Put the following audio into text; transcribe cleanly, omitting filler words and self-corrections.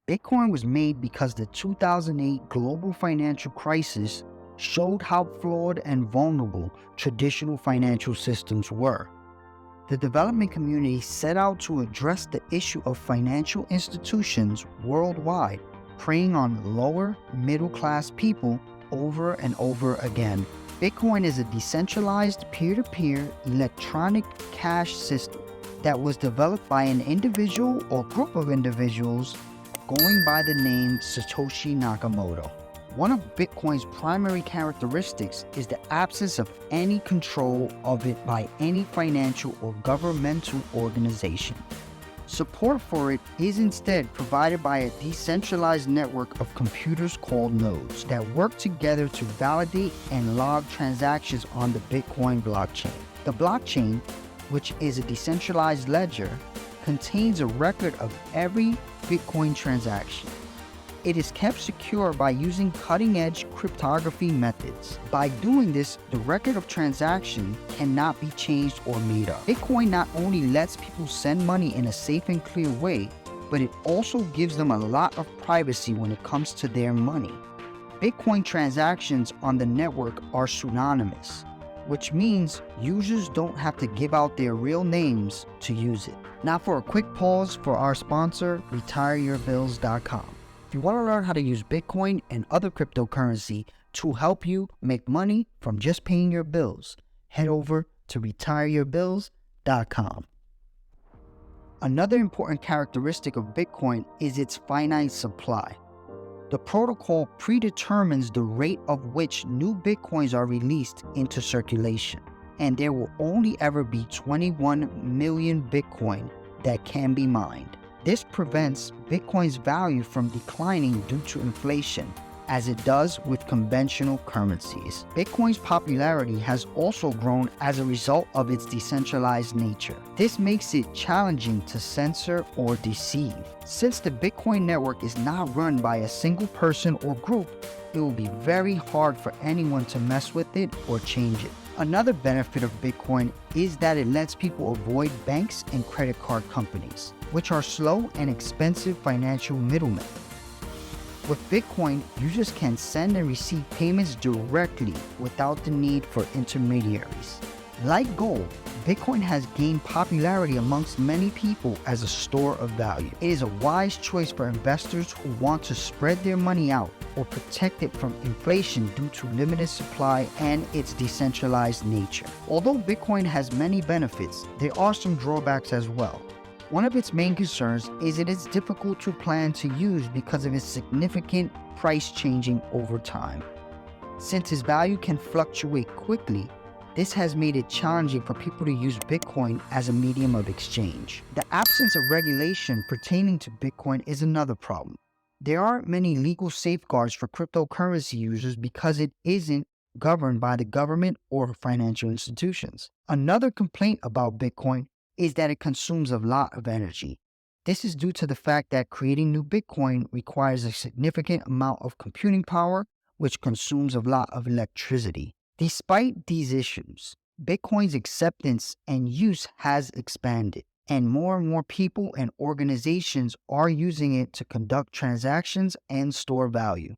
Bitcoin was made because the 2008 global financial crisis showed how flawed and vulnerable traditional financial systems were. The development community set out to address the issue of financial institutions worldwide, preying on lower middle class people over and over again. Bitcoin is a decentralized peer-to-peer electronic cash system that was developed by an individual or group of individuals going by the name Satoshi Nakamoto. One of Bitcoin's primary characteristics is the absence of any control of it by any financial or governmental organization. Support for it is instead provided by a decentralized network of computers called nodes that work together to validate and log transactions on the Bitcoin blockchain. The blockchain, which is a decentralized ledger, contains a record of every Bitcoin transaction. It is kept secure by using cutting-edge cryptography methods. By doing this, the record of transaction cannot be changed or made up. Bitcoin not only lets people send money in a safe and clear way, but it also gives them a lot of privacy when it comes to their money. Bitcoin transactions on the network are pseudonymous, which means users don't have to give out their real names to use it. Now for a quick pause for our sponsor, retireyourbills.com. If you want to learn how to use Bitcoin and other cryptocurrency to help you make money from just paying your bills, head over to retireyourbills.com. Another important characteristic of Bitcoin is its finite supply. The protocol predetermines the rate of which new Bitcoins are released into circulation, and there will only ever be 21 million Bitcoin that can be mined. This prevents Bitcoin's value from declining due to inflation, as it does with conventional currencies. Bitcoin's popularity has also grown as a result of its decentralized nature. This makes it challenging to censor or deceive. Since the Bitcoin network is not run by a single person or group, it will be very hard for anyone to mess with it or change it. Another benefit of Bitcoin is that it lets people avoid banks and credit card companies, which are slow and expensive financial middlemen. With Bitcoin, users can send and receive payments directly without the need for intermediaries. Like gold, Bitcoin has gained popularity amongst many people as a store of value. It is a wise choice for investors who want to spread their money out or protect it from inflation due to limited supply and its decentralized nature. Although Bitcoin has many benefits, there are some drawbacks as well. One of its main concerns is it is difficult to plan to use because of its significant price changing over time. Since its value can fluctuate quickly, this has made it challenging for people to use Bitcoin as a medium of exchange. The absence of regulation pertaining to Bitcoin is another problem. There aren't many legal safeguards for cryptocurrency users because it isn't governed by the government or financial institutions. Another complaint about Bitcoin is that it consumes a lot of energy. This is due to the fact that creating new Bitcoin requires a significant amount of computing power, which consumes a lot of electricity. Despite these issues, Bitcoin's acceptance and use has expanded, and more people and organizations are using it to conduct transactions and store value.